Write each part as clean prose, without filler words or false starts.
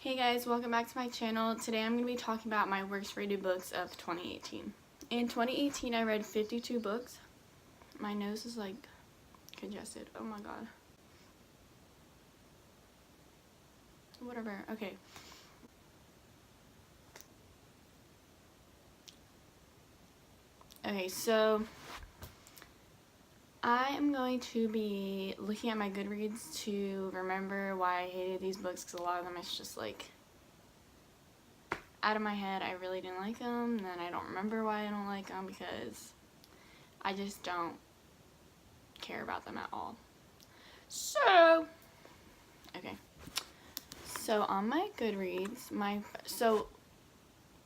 Hey guys, welcome back to my channel. Today I'm going to be talking about my worst rated books of 2018. In 2018 I read 52 books. My nose is like congested. Oh my god. Whatever. Okay. Okay, so I am going to be looking at my Goodreads to remember why I hated these books, because a lot of them is just like out of my head. I really didn't like them, and then I don't remember why I don't like them because I just don't care about them at all. So, okay. So on my Goodreads,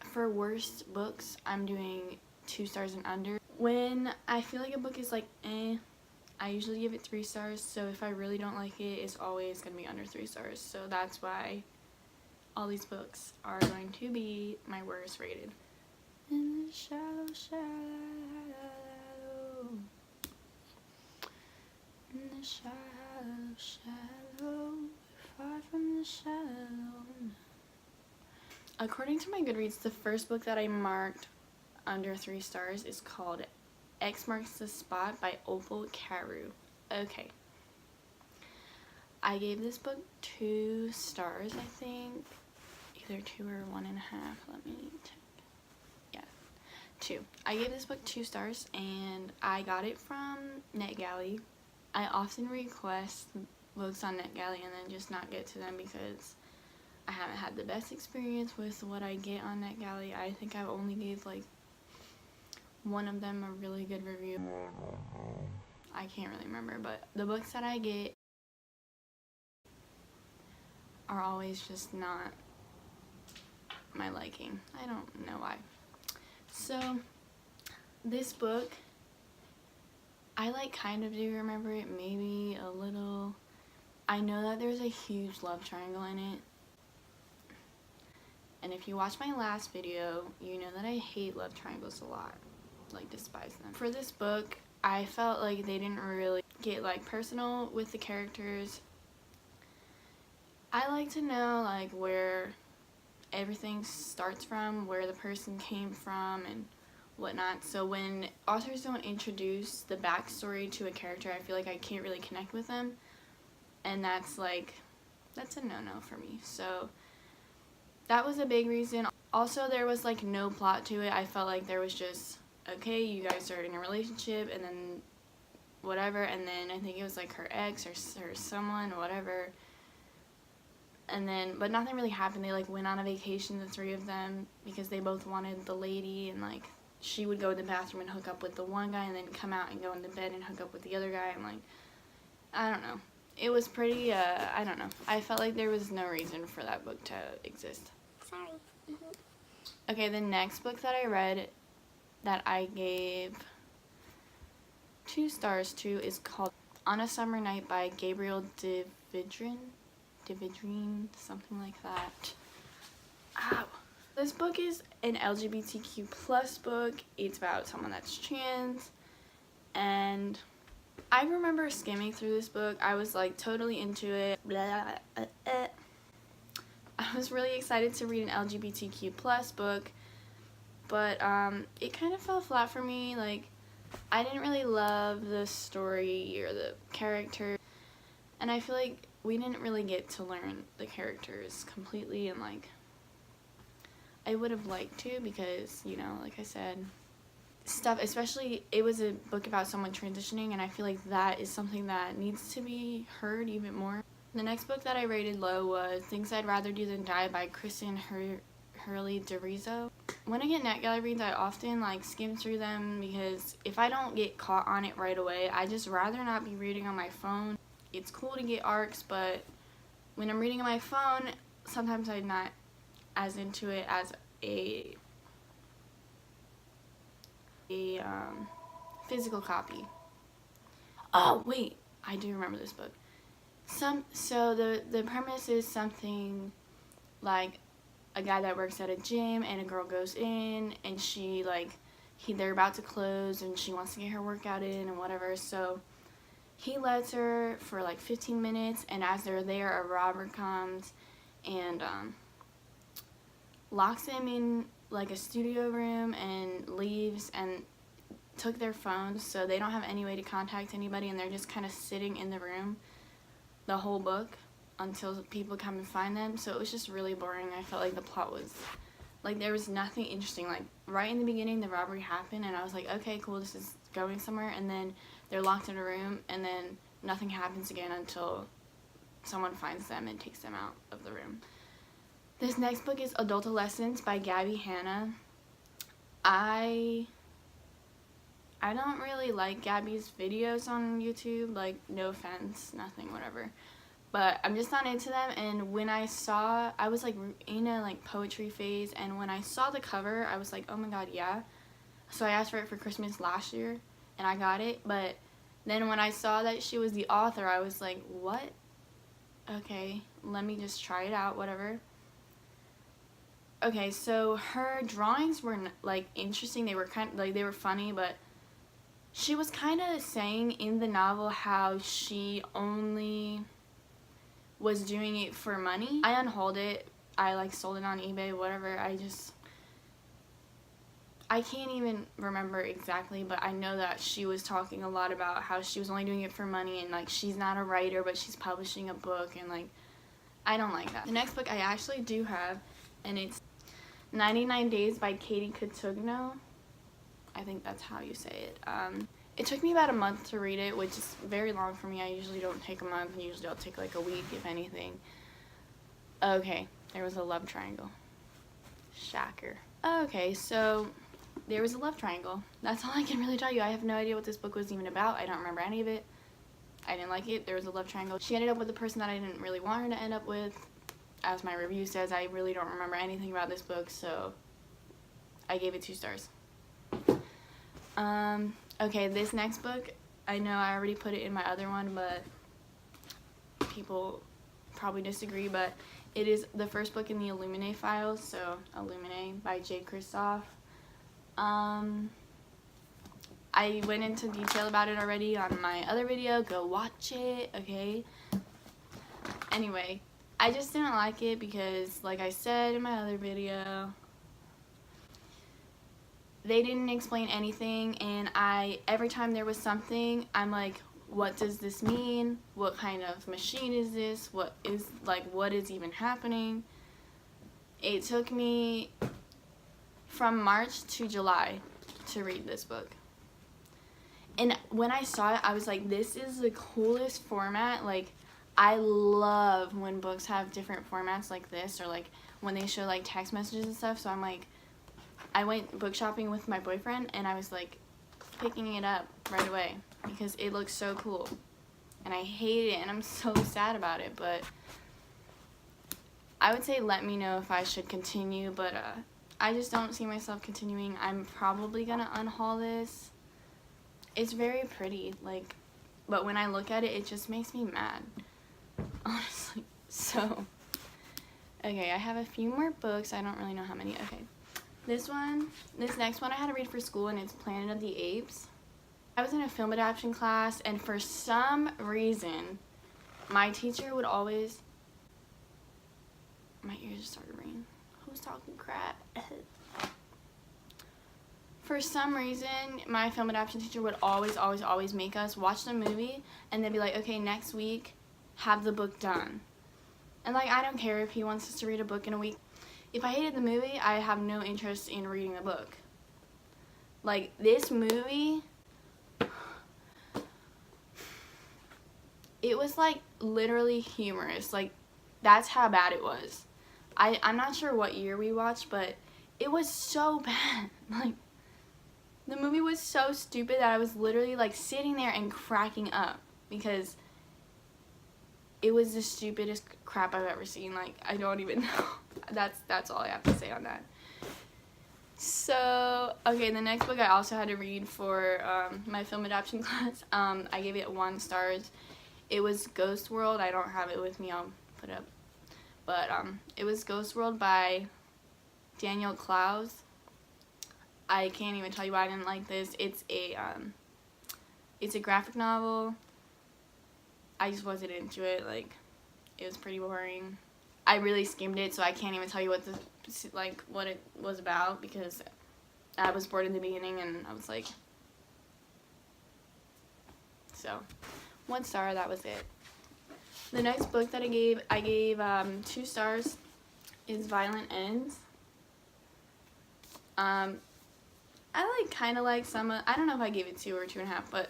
for worst books, I'm doing 2 stars and under. When I feel like a book is like I usually give it 3 stars. So if I really don't like it, it's always gonna be under 3 stars. So that's why all these books are going to be my worst rated. In the shallow, in the shallow, far from the shallow. According to my Goodreads, the first book that I marked under 3 stars is called X Marks the Spot by Opal Carew. Okay. I gave this book 2 stars, I think. Either 2 or 1.5. Let me check. Yeah, 2. I gave this book 2 stars, and I got it from NetGalley. I often request books on NetGalley and then just not get to them because I haven't had the best experience with what I get on NetGalley. I think I've only gave like one of them a really good review. I can't really remember, but the books that I get are always just not my liking. I don't know why. So this book, I like kind of do remember it, maybe a little. I know that there's a huge love triangle in it. And if you watch my last video, you know that I hate love triangles a lot. Like, despise them. For this book, I felt like they didn't really get like personal with the characters. I like to know like where everything starts from, where the person came from and whatnot. So when authors don't introduce the backstory to a character, I feel like I can't really connect with them, and that's a no-no for me. So that was a big reason. Also, there was like no plot to it. I felt like there was just, okay, you guys are in a relationship and then whatever, and then I think it was like her ex or someone, whatever, and then but nothing really happened. They like went on a vacation, the 3 of them, because they both wanted the lady, and like she would go to the bathroom and hook up with the one guy and then come out and go into bed and hook up with the other guy, and like, I don't know. It was pretty, I don't know. I felt like there was no reason for that book to exist. Sorry. Okay, the next book that I read that I gave 2 stars to is called On a Summer Night by Gabriel Dividrin, something like that. Ow. This book is an LGBTQ plus book. It's about someone that's trans, and I remember skimming through this book. I was like totally into it. I was really excited to read an LGBTQ plus book, but it kind of fell flat for me. Like, I didn't really love the story or the character, and I feel like we didn't really get to learn the characters completely, and like I would have liked to, because, you know, like I said, stuff, especially it was a book about someone transitioning, and I feel like that is something that needs to be heard even more. The next book that I rated low was Things I'd Rather Do Than Die by Kristen Hurley DeRizo. When I get NetGalley reads, I often like skim through them because if I don't get caught on it right away, I just rather not be reading on my phone. It's cool to get arcs, but when I'm reading on my phone, sometimes I'm not as into it as a physical copy. Oh wait, I do remember this book. So the premise is something like a guy that works at a gym and a girl goes in, and she like they're about to close and she wants to get her workout in and whatever, so he lets her for like 15 minutes, and as they're there, a robber comes and locks them in like a studio room and leaves and took their phones, so they don't have any way to contact anybody, and they're just kind of sitting in the room the whole book until people come and find them. So it was just really boring. I felt like the plot was like there was nothing interesting. Like right in the beginning the robbery happened and I was like, okay, cool, this is going somewhere, and then they're locked in a room and then nothing happens again until someone finds them and takes them out of the room. This next book is Adultolescence by Gabby Hanna. I don't really like Gabby's videos on YouTube, like, no offense, nothing, whatever. But I'm just not into them, and when I was like in a like poetry phase, and when I saw the cover, I was like, oh my god, yeah. So I asked for it for Christmas last year, and I got it, but then when I saw that she was the author, I was like, what? Okay, let me just try it out, whatever. Okay, so her drawings were like interesting, they were kind of like, they were funny, but she was kind of saying in the novel how she only was doing it for money. I unhauled it, I like sold it on eBay, whatever. I can't even remember exactly, but I know that she was talking a lot about how she was only doing it for money, and like she's not a writer but she's publishing a book, and like I don't like that. The next book I actually do have, and it's 99 Days by Katie Cotugno. I think that's how you say it. It took me about a month to read it, which is very long for me. I usually don't take a month, usually I'll take like a week, if anything. Okay, there was a love triangle. Shocker. Okay, so there was a love triangle. That's all I can really tell you. I have no idea what this book was even about. I don't remember any of it. I didn't like it. There was a love triangle. She ended up with the person that I didn't really want her to end up with. As my review says, I really don't remember anything about this book, so I gave it 2 stars. Okay, this next book, I know I already put it in my other one, but people probably disagree, but it is the first book in the Illuminae files, so Illuminae by J. Kristoff. I went into detail about it already on my other video. Go watch it, okay? Anyway, I just didn't like it because, like I said in my other video, they didn't explain anything, and every time there was something, I'm like, what does this mean? What kind of machine is this? What is even happening? It took me from March to July to read this book. And when I saw it, I was like, this is the coolest format. Like, I love when books have different formats like this, or like when they show like text messages and stuff. So I'm like, I went book shopping with my boyfriend, and I was like picking it up right away because it looks so cool. And I hate it, and I'm so sad about it, but I would say let me know if I should continue, but I just don't see myself continuing. I'm probably gonna unhaul this. It's very pretty, like, but when I look at it, it just makes me mad, honestly. So, okay, I have a few more books. I don't really know how many. Okay. This next one I had to read for school, and it's Planet of the Apes. I was in a film adaptation class, and for some reason, my teacher would always... My ears started ringing. Who's talking crap? For some reason, my film adaptation teacher would always make us watch the movie, and then be like, okay, next week, have the book done. And like, I don't care if he wants us to read a book in a week. If I hated the movie, I have no interest in reading the book. Like, this movie, it was like literally humorous. Like, that's how bad it was. I'm not sure what year we watched, but it was so bad. Like, the movie was so stupid that I was literally like sitting there and cracking up because it was the stupidest crap I've ever seen. Like, I don't even know. That's all I have to say on that. So, okay, the next book I also had to read for my film adaptation class. I gave it 1 star. It was Ghost World. I don't have it with me. I'll put it up. But it was Ghost World by Daniel Clowes. I can't even tell you why I didn't like this. It's a graphic novel. I just wasn't into it. Like, it was pretty boring. I really skimmed it, so I can't even tell you what what it was about, because I was bored in the beginning and I was like, so 1 star, that was it. The next book that I gave 2 stars is Violent Ends. I kind of like some of, I don't know if I gave it 2 or 2.5, but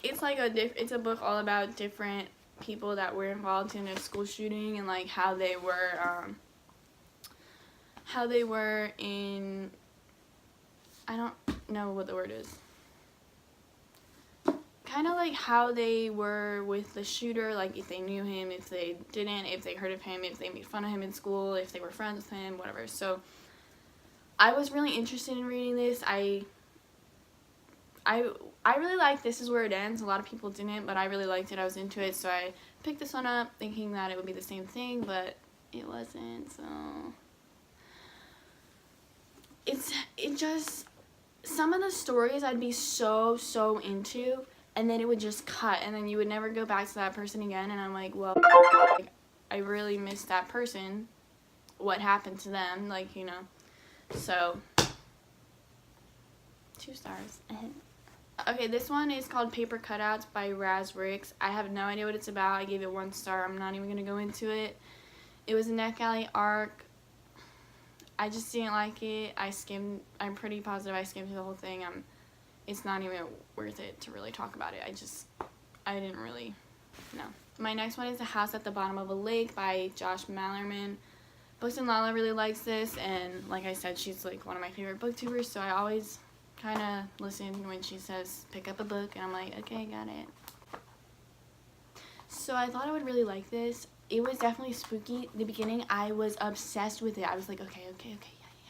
it's like it's a book all about different people that were involved in a school shooting, and like how they were in, I don't know what the word is, kind of like how they were with the shooter, like if they knew him, if they didn't, if they heard of him, if they made fun of him in school, if they were friends with him, whatever. So I was really interested in reading this. I really liked This Is Where It Ends. A lot of people didn't, but I really liked it. I was into it, so I picked this one up thinking that it would be the same thing, but it wasn't. So it just, some of the stories I'd be so into, and then it would just cut, and then you would never go back to that person again, and I'm like, well, I really miss that person. What happened to them? Like, you know. So 2 stars. Okay, this one is called Paper Cutouts by Raz Ricks. I have no idea what it's about. I gave it 1 star. I'm not even going to go into it. It was a NetGalley arc. I just didn't like it. I'm pretty positive I skimmed through the whole thing. It's not even worth it to really talk about it. I didn't really know. My next one is The House at the Bottom of a Lake by Josh Malerman. Books and Lala really likes this, and like I said, she's like one of my favorite booktubers, so I always kind of listen when she says pick up a book, and I'm like, okay, got it. So I thought I would really like this. It was definitely spooky. The beginning, I was obsessed with it. I was like, okay, yeah,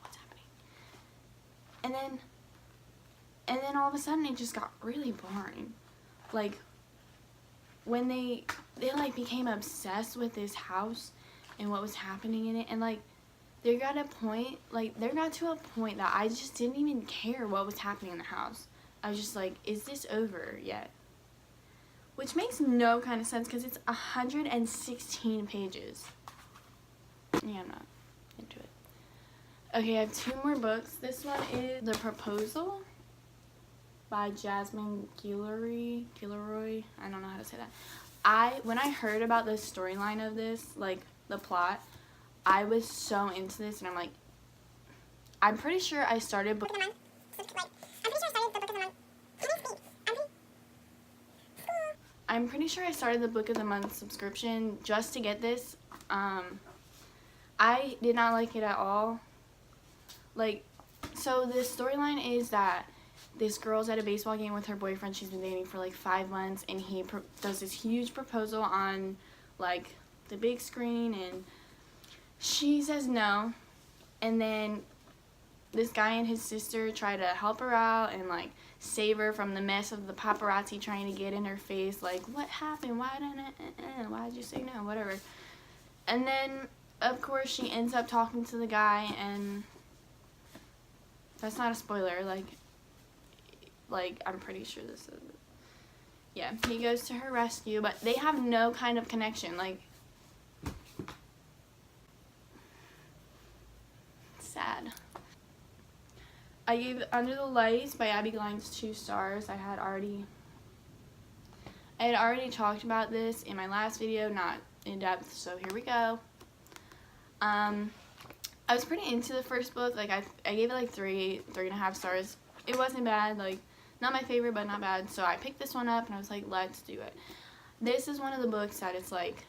what's happening? And then all of a sudden it just got really boring. Like when they like became obsessed with this house and what was happening in it, and like there got to a point that I just didn't even care what was happening in the house. I was just like, is this over yet? Which makes no kind of sense because it's 116 pages. Yeah, I'm not into it. Okay, I have 2 more books. This one is The Proposal by Jasmine Guillory. I don't know how to say that. When I heard about the storyline of this, like the plot, I was so into this, and I'm like, I'm pretty sure I started book of the month. I'm pretty sure I started the Book of the Month subscription just to get this. I did not like it at all. Like, so the storyline is that this girl's at a baseball game with her boyfriend. She's been dating for like 5 months, and he does this huge proposal on like the big screen, and she says no. And then this guy and his sister try to help her out and like save her from the mess of the paparazzi trying to get in her face, like, what happened, why did you say no, whatever. And then of course she ends up talking to the guy, and that's not a spoiler, like I'm pretty sure this is, yeah, he goes to her rescue, but they have no kind of connection. Like, sad. I gave Under the Lights by Abby Glines 2 stars. I had already talked about this in my last video, not in depth, so here we go. I was pretty into the first book. Like, I gave it like 3.5 stars. It wasn't bad, like, not my favorite, but not bad. So I picked this one up, and I was like, let's do it. This is one of the books that it's like,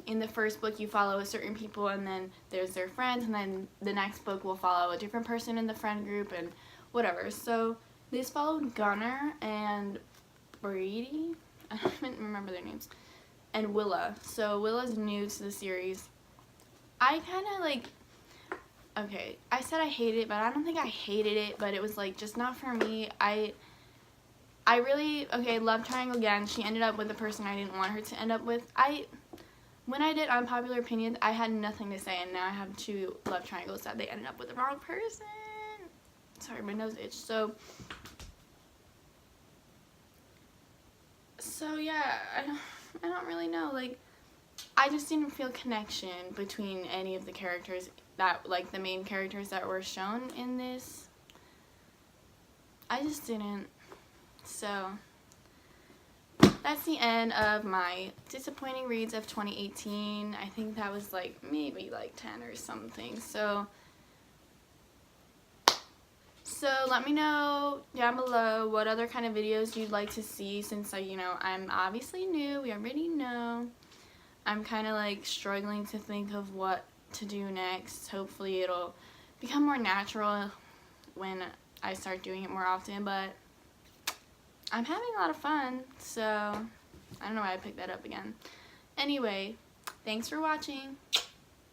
in the first book you follow a certain people, and then there's their friends, and then the next book will follow a different person in the friend group, and whatever. So this followed Gunnar and Brady, I don't even remember their names, and Willa. So Willa's new to the series. I kind of like, okay, I said I hated it, but I don't think I hated it, but it was like just not for me. I really, okay, love triangle again. She ended up with the person I didn't want her to end up with. When I did Unpopular Opinions, I had nothing to say, and now I have 2 love triangles that they ended up with the wrong person. Sorry, my nose itched. So yeah, I don't really know. Like, I just didn't feel connection between any of the characters that, like, the main characters that were shown in this. I just didn't. So that's the end of my disappointing reads of 2018. I think that was like maybe like 10 or something. So let me know down below what other kind of videos you'd like to see, since I'm obviously new. We already know. I'm kind of like struggling to think of what to do next. Hopefully it'll become more natural when I start doing it more often, but I'm having a lot of fun, so I don't know why I picked that up again. Anyway, thanks for watching.